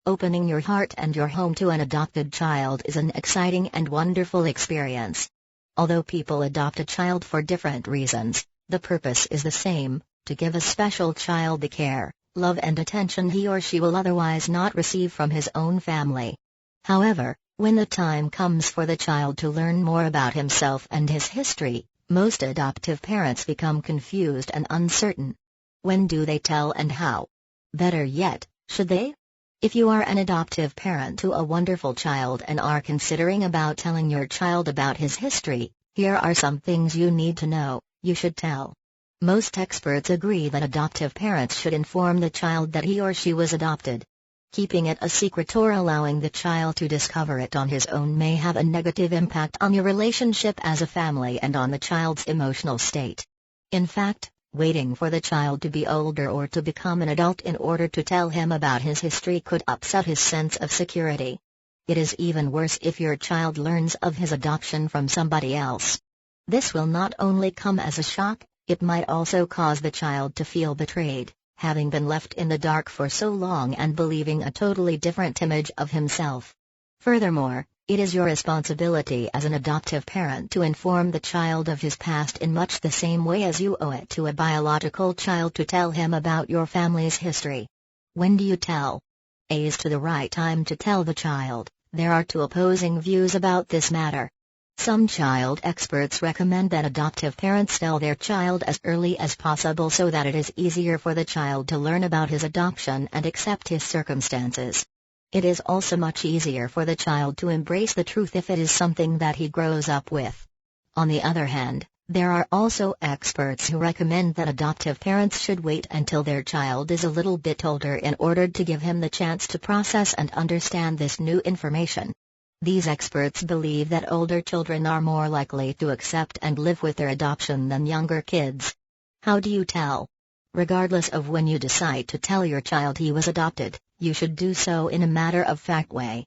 Opening your heart and your home to an adopted child is an exciting and wonderful experience. Although people adopt a child for different reasons, the purpose is the same: to give a special child the care, love and attention he or she will otherwise not receive from his own family. However, when the time comes for the child to learn more about himself and his history, most adoptive parents become confused and uncertain. When do they tell and how? Better yet, should they? If you are an adoptive parent to a wonderful child and are considering about telling your child about his history, here are some things you need to know. You should tell. Most experts agree that adoptive parents should inform the child that he or she was adopted. Keeping it a secret or allowing the child to discover it on his own may have a negative impact on your relationship as a family and on the child's emotional state. In fact, waiting for the child to be older or to become an adult in order to tell him about his history could upset his sense of security. It is even worse if your child learns of his adoption from somebody else. This will not only come as a shock, it might also cause the child to feel betrayed, having been left in the dark for so long and believing a totally different image of himself. Furthermore, it is your responsibility as an adoptive parent to inform the child of his past in much the same way as you owe it to a biological child to tell him about your family's history. When do you tell? Is to the right time to tell the child? There are two opposing views about this matter. Some child experts recommend that adoptive parents tell their child as early as possible so that it is easier for the child to learn about his adoption and accept his circumstances. It is also much easier for the child to embrace the truth if it is something that he grows up with. On the other hand, there are also experts who recommend that adoptive parents should wait until their child is a little bit older in order to give him the chance to process and understand this new information. These experts believe that older children are more likely to accept and live with their adoption than younger kids. How do you tell? Regardless of when you decide to tell your child he was adopted, you should do so in a matter-of-fact way.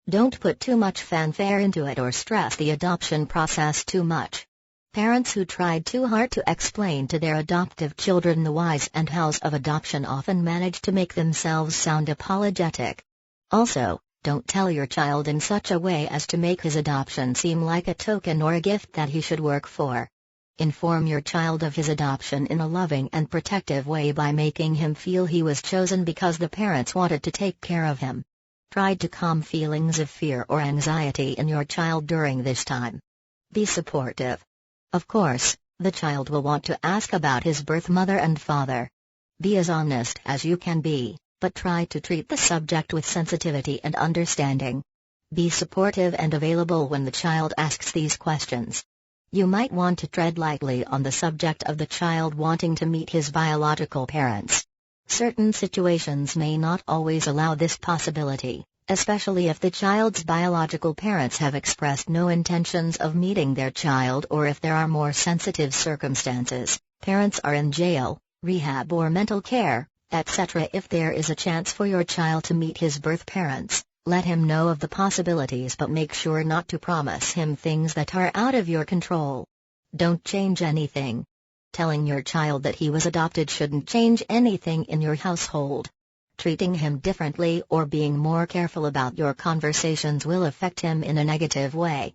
Don't put too much fanfare into it or stress the adoption process too much. Parents who try too hard to explain to their adoptive children the whys and hows of adoption often manage to make themselves sound apologetic. Also, don't tell your child in such a way as to make his adoption seem like a token or a gift that he should work for. Inform your child of his adoption in a loving and protective way by making him feel he was chosen because the parents wanted to take care of him. Try to calm feelings of fear or anxiety in your child during this time. Be supportive. Of course, the child will want to ask about his birth mother and father. Be as honest as you can be, but try to treat the subject with sensitivity and understanding. Be supportive and available when the child asks these questions. You might want to tread lightly on the subject of the child wanting to meet his biological parents. Certain situations may not always allow this possibility, especially if the child's biological parents have expressed no intentions of meeting their child or if there are more sensitive circumstances, parents are in jail, rehab or mental care, etc. If there is a chance for your child to meet his birth parents, let him know of the possibilities but make sure not to promise him things that are out of your control. Don't change anything. Telling your child that he was adopted shouldn't change anything in your household. Treating him differently or being more careful about your conversations will affect him in a negative way.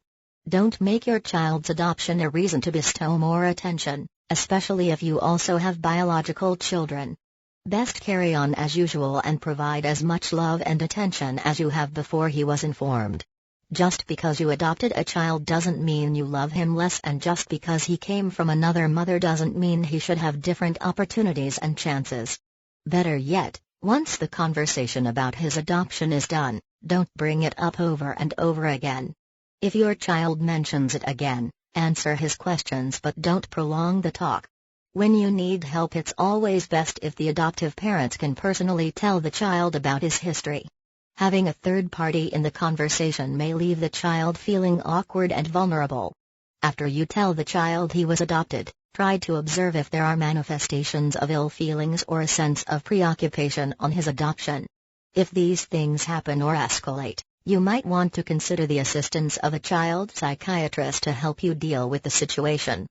Don't make your child's adoption a reason to bestow more attention, especially if you also have biological children. Best carry on as usual and provide as much love and attention as you have before he was informed. Just because you adopted a child doesn't mean you love him less, and just because he came from another mother doesn't mean he should have different opportunities and chances. Better yet, once the conversation about his adoption is done, don't bring it up over and over again. If your child mentions it again, answer his questions but don't prolong the talk. When you need help, it's always best if the adoptive parents can personally tell the child about his history. Having a third party in the conversation may leave the child feeling awkward and vulnerable. After you tell the child he was adopted, try to observe if there are manifestations of ill feelings or a sense of preoccupation on his adoption. If these things happen or escalate, you might want to consider the assistance of a child psychiatrist to help you deal with the situation.